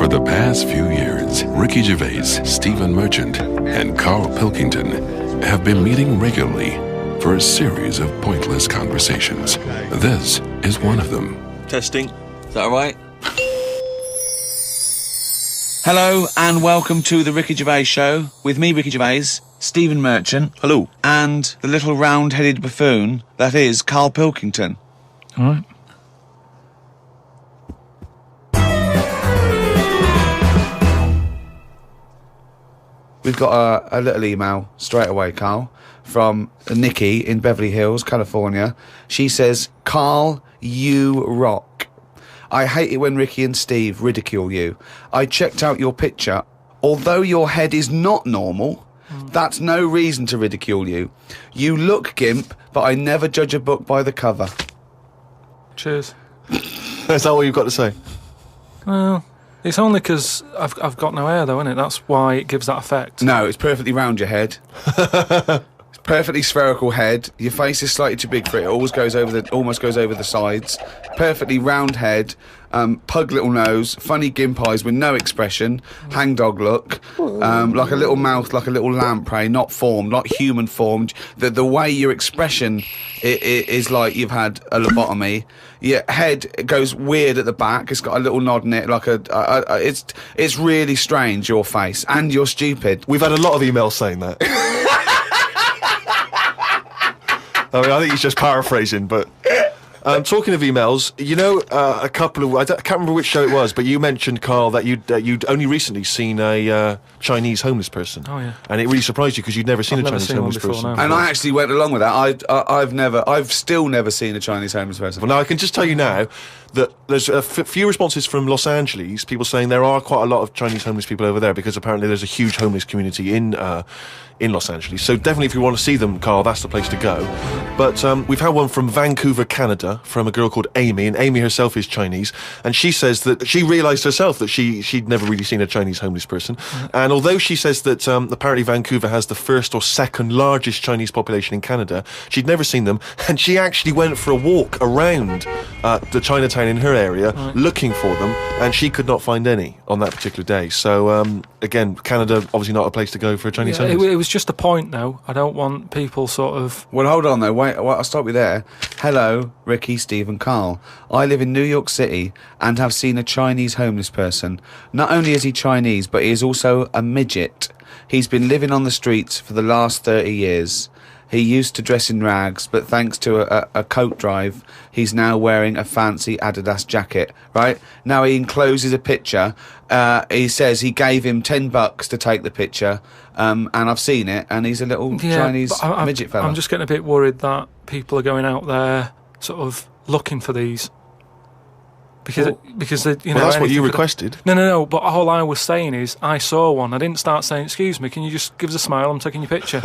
For the past few years, Ricky Gervais, Stephen Merchant, and Karl Pilkington have been meeting regularly for a series of pointless conversations. This is one of them. Testing. Is that all right? Hello and welcome to the Ricky Gervais Show with me, Ricky Gervais, Stephen Merchant. Hello. And the little round-headed buffoon that is Karl Pilkington. All right. We've got a little email straight away, Karl, from Nikki in Beverly Hills, California. She says, Karl, you rock. I hate it when Ricky and Steve ridicule you. I checked out your picture. Although your head is not normal, that's no reason to ridicule you. You look gimp, but I never judge a book by the cover. Cheers. Is that all you've got to say? Well, it's only because I've got no hair, though, isn't it? That's why it gives that effect. No, it's perfectly round your head. It's perfectly spherical head. Your face is slightly too big for it. It almost goes over the sides. Perfectly round head. Pug little nose. Funny gimp eyes with no expression. Hangdog look. Like a little mouth, like a little lamprey, not formed, not human formed. The way your expression is like you've had a lobotomy. Your head goes weird at the back. It's got a little nod in it, like it's really strange, your face, and you're stupid. We've had a lot of emails saying that. I mean, I think he's just paraphrasing, but... talking of emails, you know, a couple of... I can't remember which show it was, but you mentioned, Karl, that you'd only recently seen a Chinese homeless person. Oh, yeah. And it really surprised you because you'd never seen I've a never Chinese seen one homeless before, person. no. And I actually went along with that. I've still never seen a Chinese homeless person. Well, now, I can just tell you now that there's a few responses from Los Angeles, people saying there are quite a lot of Chinese homeless people over there because apparently there's a huge homeless community in Los Angeles. So definitely if you want to see them, Karl, that's the place to go. But we've had one from Vancouver, Canada, from a girl called Amy, and Amy herself is Chinese, and she says that she realised herself that she'd never really seen a Chinese homeless person. And although she says that apparently Vancouver has the first or second largest Chinese population in Canada, she'd never seen them, and she actually went for a walk around the Chinatown in her area looking for them, and she could not find any on that particular day. So again, Canada obviously not a place to go for a Chinese homeless. It was just a point, though. I don't want people sort of... Well, hold on, though. Wait, I'll stop you there. Hello, Ricky, Steve and Karl. I live in New York City and have seen a Chinese homeless person. Not only is he Chinese, but he is also a midget. He's been living on the streets for the last 30 years. He used to dress in rags, but thanks to a coat drive, he's now wearing a fancy Adidas jacket, right? Now he encloses a picture. He says he gave him $10 to take the picture, and I've seen it, and he's a little Chinese midget fella. I'm just getting a bit worried that people are going out there sort of looking for these. Because they, you know, well, that's what you requested. No. But all I was saying is I saw one. I didn't start saying, "Excuse me, can you just give us a smile? I'm taking your picture."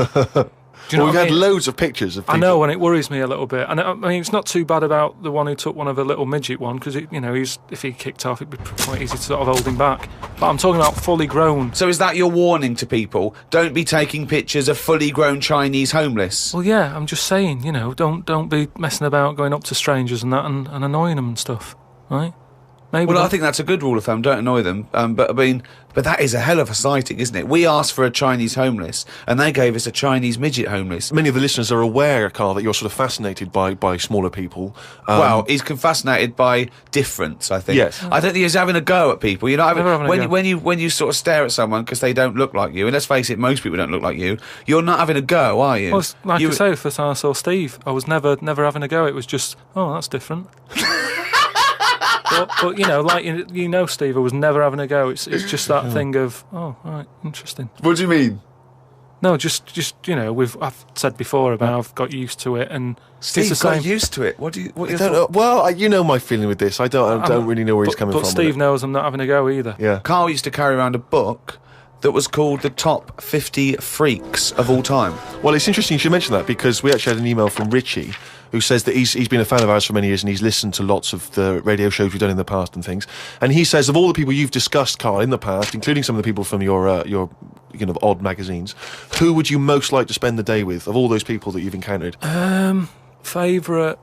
Do you know we've what I had mean? loads of pictures of people. I know, and it worries me a little bit. And I mean, it's not too bad about the one who took one of a little midget one, because you know, if he kicked off, it'd be quite easy to sort of hold him back. But I'm talking about fully grown. So is that your warning to people? Don't be taking pictures of fully grown Chinese homeless. Well, yeah, I'm just saying, you know, don't be messing about going up to strangers and that and annoying them and stuff, right? Maybe Well, I think that's a good rule of thumb. Don't annoy them. But I mean, that is a hell of a sighting, isn't it? We asked for a Chinese homeless, and they gave us a Chinese midget homeless. Many of the listeners are aware, Karl, that you're sort of fascinated by smaller people. Well, he's fascinated by difference, I think. Yes. I don't think he's having a go at people. You know, Never having a go. when you sort of stare at someone because they don't look like you, and let's face it, most people don't look like you. You're not having a go, are you? Well, like I say, first time I saw Steve, I was never having a go. It was just, oh, that's different. But you know, like you know, Steve, I was never having a go. It's just that thing of, oh, right, interesting. What do you mean? No, just you know, I've said before about I've got used to it, and Steve it's the got same. used to it. What do you? I don't know. Well, you know my feeling with this. I don't really know where he's coming from. But Steve knows I'm not having a go either. Yeah. Karl used to carry around a book that was called the Top 50 Freaks of All Time. Well, it's interesting you should mention that because we actually had an email from Richie who says that he's been a fan of ours for many years and he's listened to lots of the radio shows we've done in the past and things. And he says of all the people you've discussed, Karl, in the past, including some of the people from your kind of odd magazines, who would you most like to spend the day with of all those people that you've encountered? Favourite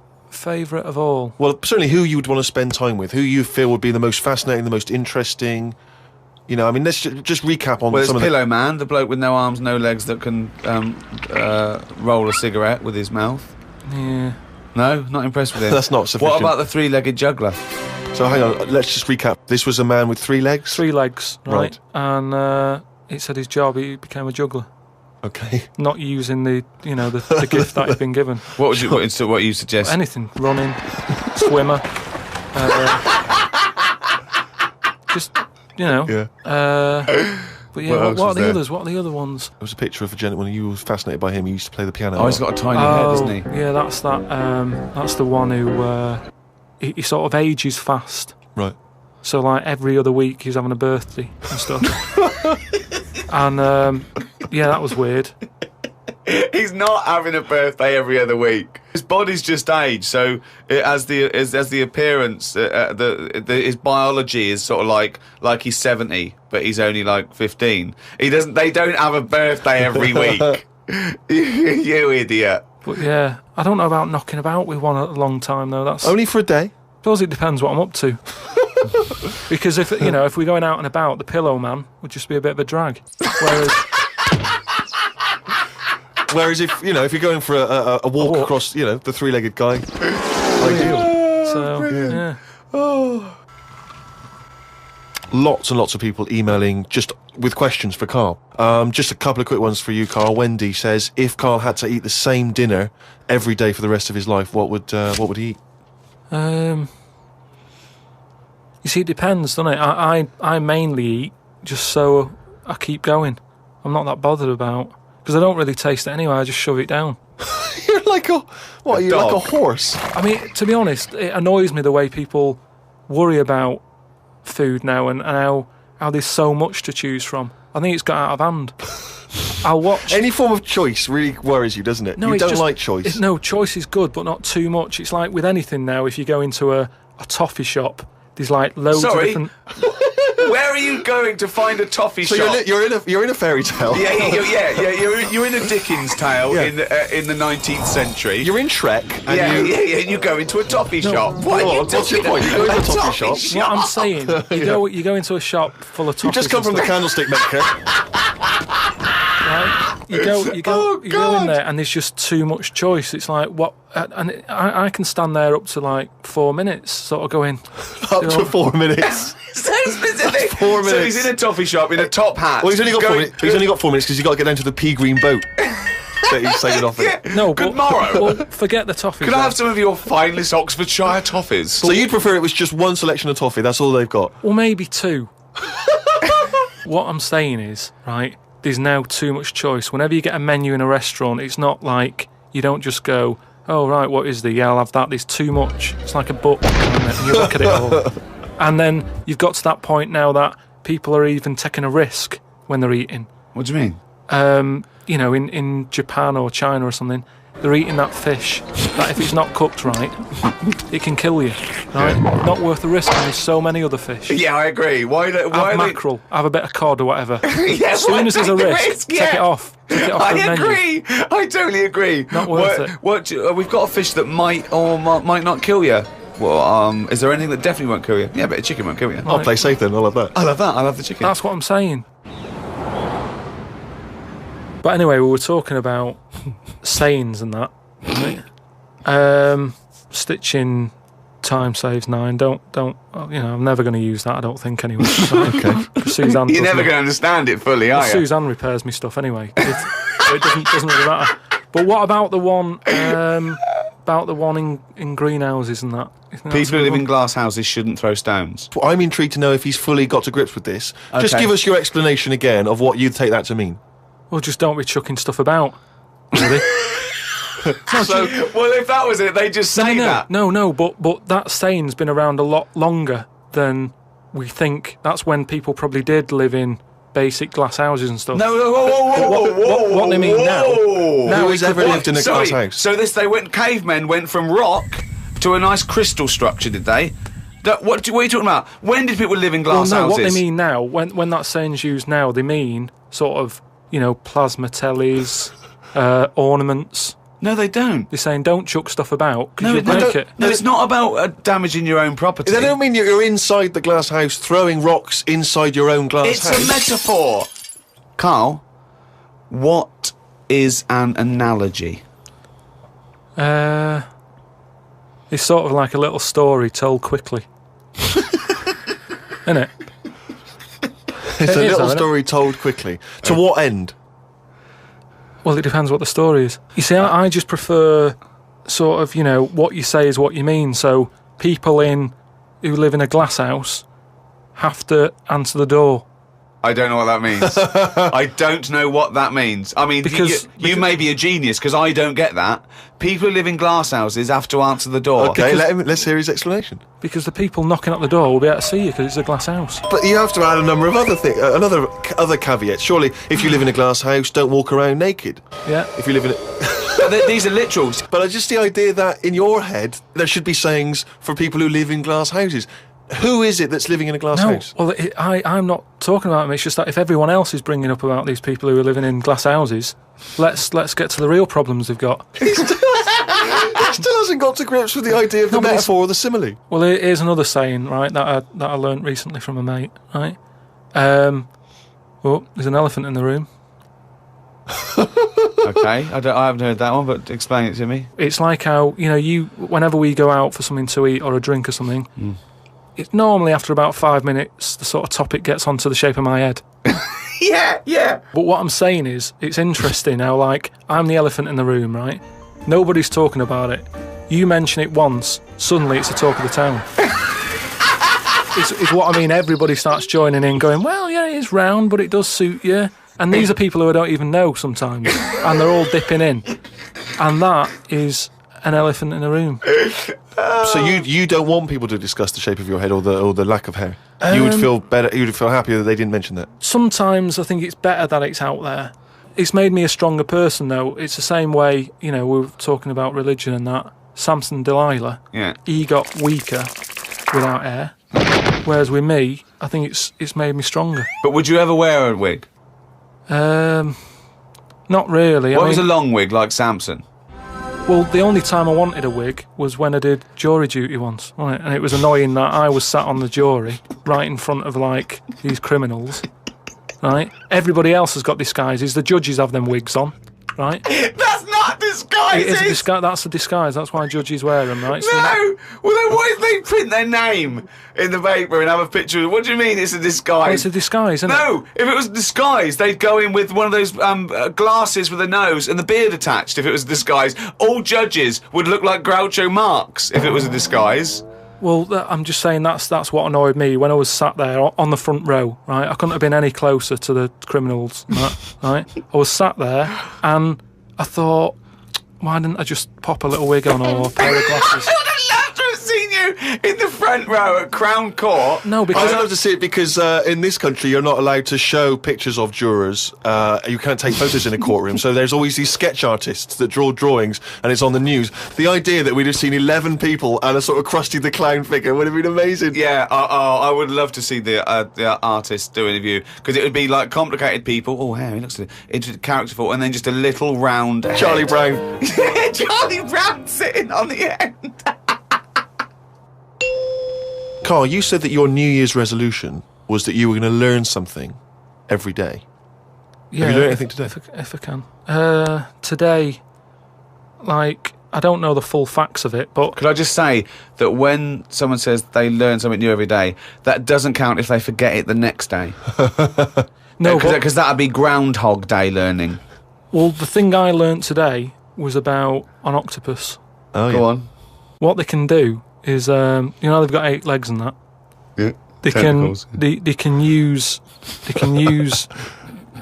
of all? Well, certainly who you would want to spend time with, who you feel would be the most fascinating, the most interesting. You know, I mean, let's just recap on Well, some there's of Pillow Man, the bloke with no arms, no legs that can roll a cigarette with his mouth. Yeah. No, not impressed with him. That's not sufficient. What about the three-legged juggler? So hang on, let's just recap. This was a man with 3 legs? 3 legs, right? Right. And it said his job, he became a juggler. Okay. Not using the gift that he'd been given. What you suggest? Anything. Running, swimmer. Just, Yeah. But yeah, What else what was are the there? others? What are the other ones? There was a picture of a gentleman who was fascinated by him. He used to play the piano. Oh, he's got a tiny head, doesn't he? Yeah, that's that. That's the one who he sort of ages fast. Right. So like every other week he's having a birthday and stuff. And yeah, that was weird. He's not having a birthday every other week. His body's just aged, so as the appearance, his biology is sort of like he's 70, but he's only like 15. They don't have a birthday every week. You idiot. But yeah, I don't know about knocking about with one a long time though. That's Only for a day? I suppose it depends what I'm up to. Because if we're going out and about, the Pillow Man would just be a bit of a drag. Whereas if you're going for a walk across, the 3-legged guy, ideal. So yeah. Lots and lots of people emailing just with questions for Karl. Just a couple of quick ones for you, Karl. Wendy says, if Karl had to eat the same dinner every day for the rest of his life, what would he eat? You see, it depends, doesn't it? I mainly eat just so I keep going. I'm not that bothered about, because I don't really taste it anyway. I just shove it down. You're like a horse. I mean, to be honest, it annoys me the way people worry about food now and how there's so much to choose from. I think it's got out of hand. I'll watch Any form of choice really worries you, doesn't it? No, you it's don't just- like choice. No, choice is good, but not too much. It's like with anything now. If you go into a toffee shop, there's like loads of Sorry? different. Where are you going to find a toffee So shop? you're in a fairy tale. You're in a Dickens tale in the 19th century. You're in Shrek. And and you go into a toffee shop. What are you what's your talking point? You go about? into a toffee shop. What I'm saying, you go into a shop full of You toffees. just come from the candlestick maker. Right? You go in there, and there's just too much choice. It's like what, and I can stand there up to like 4 minutes, sort of going Up to 4 minutes. So specific. 4 minutes. So he's in a toffee shop in a top hat. Well, he's only got 4 minutes. He's only got 4 minutes because you've got to get down to the pea green boat that he's sailing off in. no. Good But, morrow. well, forget the toffees. Could I have some of your finest Oxfordshire toffees? So you'd prefer it was just one selection of toffee? That's all they've got. Well, maybe 2. What I'm saying is, right, there's now too much choice. Whenever you get a menu in a restaurant, it's not like you don't just go, oh, right, what is there? Yeah, I'll have that. There's too much. It's like a book, and you look at it all. And then you've got to that point now that people are even taking a risk when they're eating. What do you mean? In Japan or China or something, they're eating that fish that if it's not cooked right, it can kill you. Right? Not worth the risk. And there's so many other fish. Yeah, I agree. Why Have are mackerel, have a bit of cod or whatever. Yeah, As soon as there's a risk, take it off. Take it off the I menu. agree. I totally agree. Not worth it. We've got a fish that might or might not kill you. Well, is there anything that definitely won't kill you? Yeah, but a chicken won't kill you. I'll play safe then. I'll have that. I love that. I love the chicken. That's what I'm saying. But anyway, we were talking about sayings and that. Right? Stitching time saves 9. Don't. I'm never going to use that. I don't think anyway. Okay. Suzanne. You're never going to understand it fully, are you? Suzanne repairs me stuff anyway. It doesn't really matter. But what about the one? About the one in greenhouses and that? People who live in glass houses shouldn't throw stones. I'm intrigued to know if he's fully got to grips with this. Just Okay. give us your explanation again of what you'd take that to mean. Well, just don't be chucking stuff about. Really? So, well, if that was it, they just say that. No, but that saying's been around a lot longer than we think. That's when people probably did live in basic glass houses and stuff. No, whoa, what they mean now? Who has ever lived in a glass house? So cavemen went from rock to a nice crystal structure, did they? What are you talking about? When did people live in glass Well, no, houses? what they mean now, when that saying's used now, they mean sort of, plasma tellies, ornaments. No, they don't. They're saying don't chuck stuff about because No, you'll break it. No, it's not about damaging your own property. They don't mean you're inside the glass house throwing rocks inside your own glass It's house. a metaphor. Carl, what is an analogy? It's sort of like a little story told quickly. Isn't it? It's a It is, little though, isn't it? story told quickly. To what end? Well, it depends what the story is. You see, I just prefer sort of, what you say is what you mean. So people who live in a glass house have to answer the door. I don't know what that means. I don't know what that means. I mean, Because you may be a genius, because I don't get that. People who live in glass houses have to answer the door. Okay, let's hear his explanation. Because the people knocking at the door will be able to see you because it's a glass house. But you have to add a number of other things, other caveats. Surely, if you live in a glass house, don't walk around naked. Yeah. If you live in a... These are literals. But just the idea that in your head there should be sayings for people who live in glass houses. Who is it that's living in a glass house? Well, I'm not talking about them. It's just that if everyone else is bringing up about these people who are living in glass houses, let's get to the real problems they've got. He still hasn't got to grips with the idea of the metaphor or the simile. Well, here's another saying, right, that I learnt recently from a mate, right? Well, there's an elephant in the room. Okay, I haven't heard that one, but explain it to me. It's like how, whenever we go out for something to eat or a drink or something, it's normally after about 5 minutes, the sort of topic gets onto the shape of my head. Yeah. But what I'm saying is, it's interesting how, like, I'm the elephant in the room, right? Nobody's talking about it. You mention it once, suddenly it's the talk of the town. It's what I mean. Everybody starts joining in, going, well, yeah, it is round, but it does suit you. And these are people who I don't even know sometimes, and they're all dipping in. And that is an elephant in the room. So you don't want people to discuss the shape of your head or the lack of hair. You would feel better. You would feel happier that they didn't mention that. Sometimes I think it's better that it's out there. It's made me a stronger person, though. It's the same way, we were talking about religion and that. Samson Delilah, he got weaker without hair, whereas with me, I think it's made me stronger. But would you ever wear a wig? Not really. What was a long wig like Samson? Well, the only time I wanted a wig was when I did jury duty once, wasn't it? And it was annoying that I was sat on the jury right in front of, like, these criminals, right? Everybody else has got disguises. The judges have them wigs on, right? That's not disguises! It is a disguise. That's a disguise. That's why judges wear them, right? No! Well, then why did they print their name in the paper and have a picture of it? What do you mean it's a disguise? Well, it's a disguise, isn't it? No! If it was a disguise, they'd go in with one of those glasses with a nose and the beard attached if it was a disguise. All judges would look like Groucho Marx if it was a disguise. Well, I'm just saying that's what annoyed me when I was sat there on the front row, right? I couldn't have been any closer to the criminals than that, right? I was sat there and I thought, why didn't I just pop a little wig on or a pair of glasses? I would have loved to have seen you in the front row at Crown Court. No, I'd because love to see it because in this country you're not allowed to show pictures of jurors. You can't take photos in a courtroom. So there's always these sketch artists that draw drawings and it's on the news. The idea that we'd have seen 11 people and a sort of Krusty the Clown figure would have been amazing. Yeah, I would love to see the artist do an interview because it would be like complicated people. Oh, hey, he looks characterful, and then just a little round head. Charlie Brown. Charlie Brown sitting on the end. Karl, you said that your New Year's resolution was that you were going to learn something every day. yeah, Have you learned anything today? If I can. Today, like, I don't know the full facts of it, but Could I just say that when someone says they learn something new every day, that doesn't count if they forget it the next day. no, Because that would be Groundhog Day learning. well, the thing I learnt today was about an octopus. Oh, Go on. What they can do is, they've got 8 legs and that. Yeah. They can use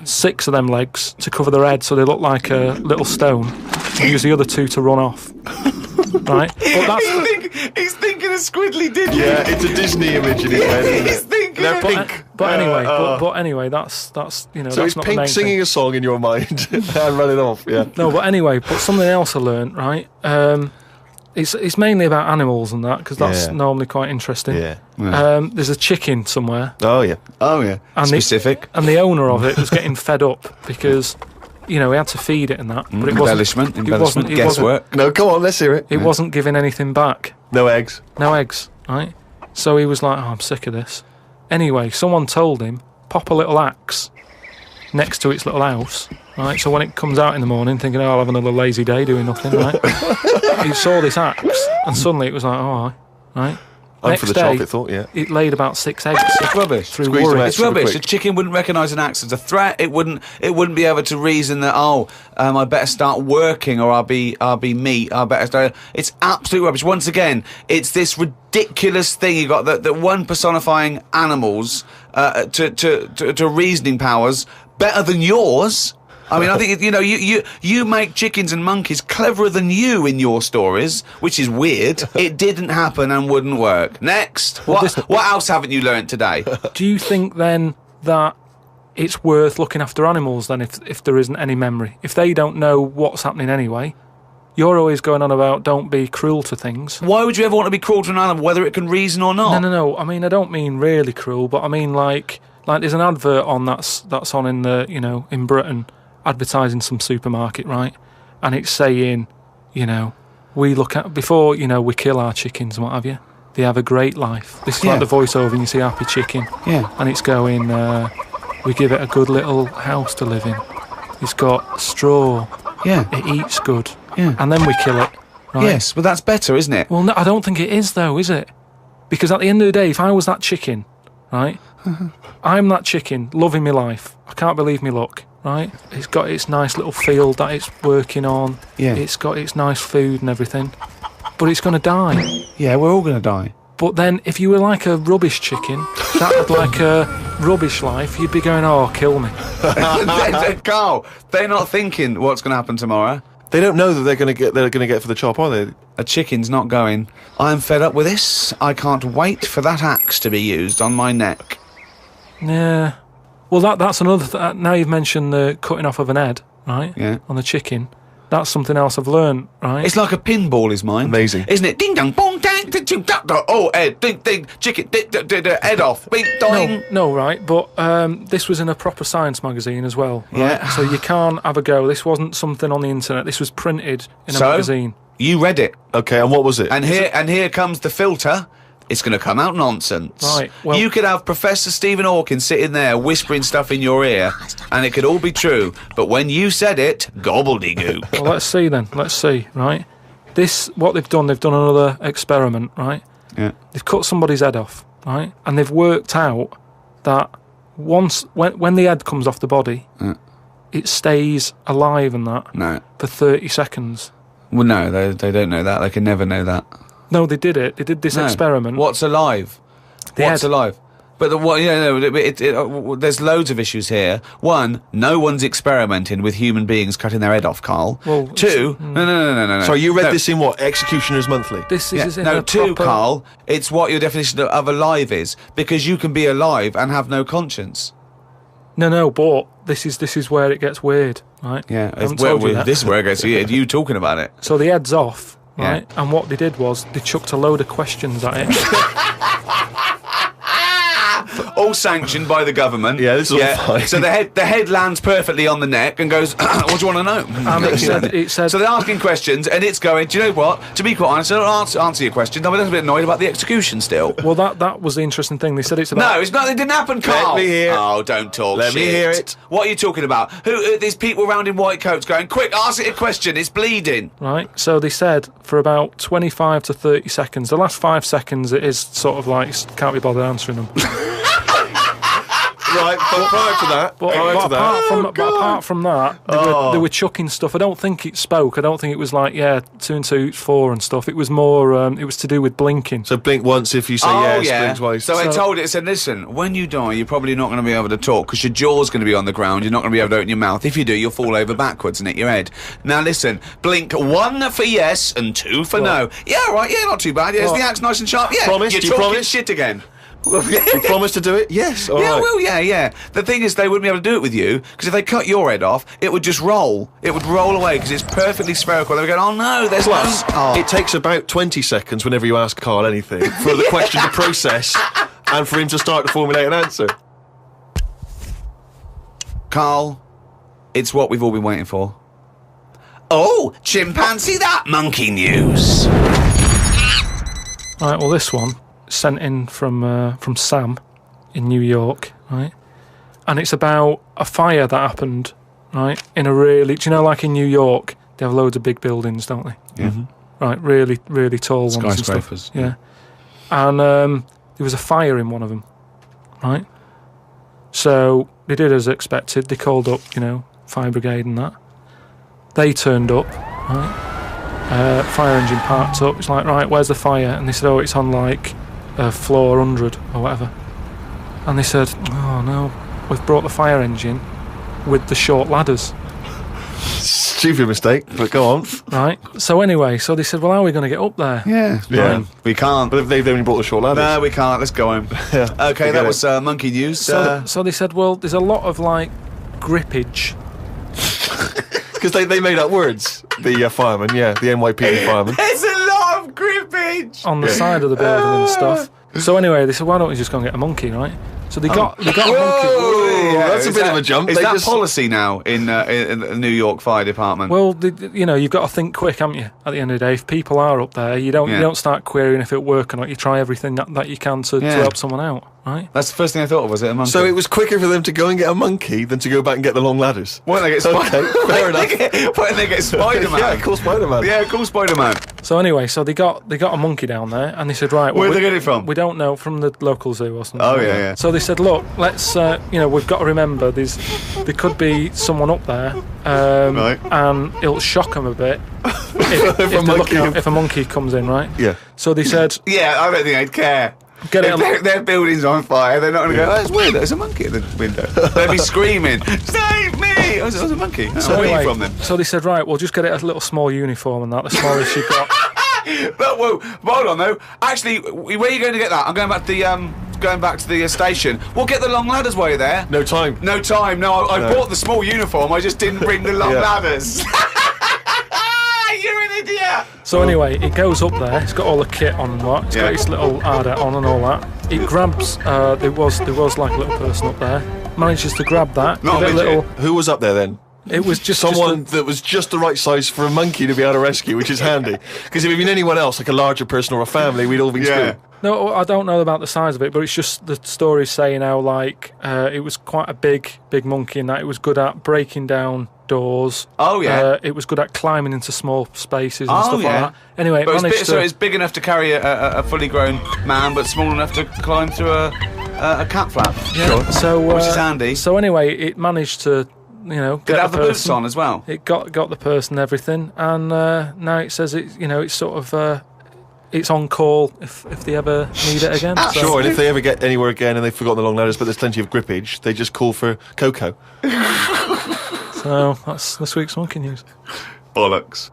6 of them legs to cover their head so they look like a little stone, and use the other 2 to run off. Right? But that's He's thinking of Squidly Diddly. Yeah, it's a Disney image in his head, isn't He's it? thinking They're of... pink. but anyway, that's So that's it's not the Pink main singing thing. a song in your mind and running off, yeah. No, but anyway, but something else I learnt, right? It's mainly about animals and that, because that's Yeah. normally quite interesting. Yeah. There's a chicken somewhere, Oh, yeah. Oh, yeah. And Specific. and the owner of it was getting fed up because he had to feed it and that. But it Embellishment, wasn't guesswork. No, come on, let's hear it. It wasn't giving anything back. No eggs. No eggs, right? So he was like, I'm sick of this. Anyway, someone told him, pop a little axe next to its little house, right? So when it comes out in the morning thinking, I'll have another lazy day doing nothing, right? He saw this axe and suddenly it was like, oh, right? I'm for the chocolate thought, yeah. It laid about 6 eggs. It's rubbish. Through Squeeze them worry. out. It's rubbish. quick. A chicken wouldn't recognise an axe as a threat. It wouldn't be able to reason that I better start working or I'll be meat. I better start. It's absolute rubbish. Once again, it's this ridiculous thing you got that one personifying animals to reasoning powers better than yours. I mean, I think you make chickens and monkeys cleverer than you in your stories, which is weird. It didn't happen and wouldn't work. Next, what else haven't you learnt today? Do you think then that it's worth looking after animals then if there isn't any memory? If they don't know what's happening anyway, you're always going on about don't be cruel to things. Why would you ever want to be cruel to an animal, whether it can reason or not? No. I mean, I don't mean really cruel, but I mean like there's an advert on that's on in the in Britain, advertising some supermarket, right? And it's saying, we look at before we kill our chickens and what have you. They have a great life. This is like the voiceover, and you see Happy Chicken. Yeah. And it's going, we give it a good little house to live in. It's got straw. Yeah. It eats good. Yeah. And then we kill it. Right? Yes, but that's better, isn't it? Well, no, I don't think it is, though, is it? Because at the end of the day, if I was that chicken, right, I'm that chicken, loving my life. I can't believe me luck, right? It's got its nice little field that it's working on. Yeah. It's got its nice food and everything. But it's going to die. Yeah, we're all going to die. But then, if you were like a rubbish chicken, that had like a rubbish life, you'd be going, oh, kill me. Carl, they're not thinking what's going to happen tomorrow. They don't know that they're going to get for the chop, are they? A chicken's not going, I'm fed up with this. I can't wait for that axe to be used on my neck. Yeah. Well, that's another... now you've mentioned the cutting off of an head, right? Yeah. On the chicken. That's something else I've learned, right? It's like a pinball is mine. Amazing. Isn't it? Ding dong, bong, dang, ding, ding, da, da. Oh, head, ding, ding, chicken, head off, bing, doing. No, right, but this was in a proper science magazine as well. Right? Yeah. So you can't have a go. This wasn't something on the internet. This was printed in a magazine. You read it. Okay, and what was it? And here comes the filter. It's going to come out nonsense. Right, well... You could have Professor Stephen Hawking sitting there whispering stuff in your ear, and it could all be true. But when you said it, gobbledygook. Well, let's see then. Let's see, right? What they've done another experiment, right? Yeah. They've cut somebody's head off, right? And they've worked out that when the head comes off the body, it stays alive and that for 30 seconds. Well, no, they don't know that. They can never know that. No, they did it. They did this experiment. What's alive? What's alive? But there's loads of issues here. One, no one's experimenting with human beings cutting their head off, Karl. Well, two, no. Sorry, you read this in what? Executioner's Monthly? This is in no, a two, proper... Karl, it's what your definition of alive is. Because you can be alive and have no conscience. No, but this is where it gets weird, right? Yeah, I haven't told you that. this is where it gets weird. You talking about it. So the head's off, right? Yeah. And what they did was they chucked a load of questions at it. All sanctioned by the government. Yeah, this is all fine. So the head lands perfectly on the neck and goes, what do you want to know? It said... So they're asking questions and it's going, do you know what? To be quite honest, I don't answer your question. I'm a little bit annoyed about the execution still. Well, that was the interesting thing. They said it's about... No, it's not. It didn't happen, Karl. Let me hear. Oh, don't talk Let me hear it. What are you talking about? Who? These people around in white coats going, quick, ask it a question. It's bleeding. Right, so they said for about 25 to 30 seconds. The last 5 seconds, it is sort of like, can't be bothered answering them. Right, but prior to that, apart from that, they were chucking stuff. I don't think it spoke. I don't think it was like, 2 and 2, 4 and stuff. It was more, it was to do with blinking. So blink once if you say yes, blink twice. So it said, listen, when you die, you're probably not going to be able to talk because your jaw's going to be on the ground. You're not going to be able to open your mouth. If you do, you'll fall over backwards and hit your head. Now listen, blink 1 for yes and 2 for no. Yeah, right, yeah, not too bad. Yeah, is the axe nice and sharp? Yeah, Promise? You're Do you talking promise? shit again. You promise to do it? Yes. All right. Well, yeah. The thing is, they wouldn't be able to do it with you because if they cut your head off, it would just roll. It would roll away because it's perfectly spherical. They would go, oh no, there's Plus, no... it takes about 20 seconds whenever you ask Karl anything for the question to process and for him to start to formulate an answer. Karl, It's what we've all been waiting for. Oh, chimpanzee that monkey news. Right, well, this one sent in from Sam in New York, right? And it's about a fire that happened, right? In a really, do you know, like in New York, they have loads of big buildings, don't they? Yeah. Right, really, really tall ones and Skyscrapers. stuff. Yeah. And there was a fire in one of them, right? So they did as expected. They called up, fire brigade and that. They turned up, right? Fire engine parked up. It's like, right, where's the fire? And they said, oh, it's on like floor 100 or whatever. And they said, oh no, we've brought the fire engine with the short ladders. Stupid mistake, but go on. Right. So anyway, so they said, well, how are we going to get up there? Yeah. We can't. But they've only brought the short ladders. No, we can't. Let's go home. Yeah. Okay, that was monkey news. So they said, well, there's a lot of like grippage. Because they made up words. The firemen, the NYPD firemen. There's a lot of grippage On the side of the building and stuff. So anyway, they said, why don't we just go and get a monkey, right? So they got a monkey. Whoa, that's a bit of a jump. Is They that just- policy now in the New York Fire Department? Well, you've got to think quick, haven't you? At the end of the day, if people are up there, you don't start querying if it works or not. You try everything that you can to help someone out, right? That's the first thing I thought of. Was it a monkey? So it was quicker for them to go and get a monkey than to go back and get the long ladders. Why don't they get Okay, fair enough. Why don't they get Spider-Man? Yeah, cool Spider-Man. Yeah, cool Spider-Man. So anyway, so they got a monkey down there, and they said, right, Where'd they get it from? We don't know, from the local zoo or something. Oh, yeah. So they said, look, let's, we've got to remember there could be someone up there, Right. and it'll shock them a bit if a monkey comes in, right? Yeah. So they said, Yeah, I don't think they'd care. Get it. If their building's on fire, they're not going to go, oh, it's weird, there's a monkey at the window. They'd be screaming, save me! Oh, there's a monkey. So Where are anyway, you from then? so they said, right, we'll just get it a little small uniform and that, the smallest you've got. But, whoa, hold on though. Actually, where are you going to get that? I'm going back to the station. We'll get the long ladders while you're there. No time. No time. No, I bought the small uniform. I just didn't bring the long Yeah. ladders. You're an idiot. So anyway, it goes up there. It's got all the kit on and what. It's got its little adder on and all that. It grabs. There was like a little person up there. Manages to grab that. Not give a it midget. Who was up there then? It was just Someone that was just the right size for a monkey to be able to rescue, which is handy. Because if it had been anyone else, like a larger person or a family, we'd all been screwed. No, I don't know about the size of it, but it's just the story saying how like it was quite a big monkey and that it was good at breaking down doors. Oh, yeah. It was good at climbing into small spaces and Oh, stuff yeah. like that. Anyway, But it managed so to. it's big enough to carry a fully grown man, but small enough to climb through a cat flap. Yeah, so Which is handy. So anyway, it managed to, Did get it have the boots person. on as well? It got the person and everything, and now it says it's sort of it's on call if they ever need it again. So. Sure, and if they ever get anywhere again and they've forgotten the long ladders, but there's plenty of grippage, they just call for Coco. So that's this week's monkey news. Bollocks.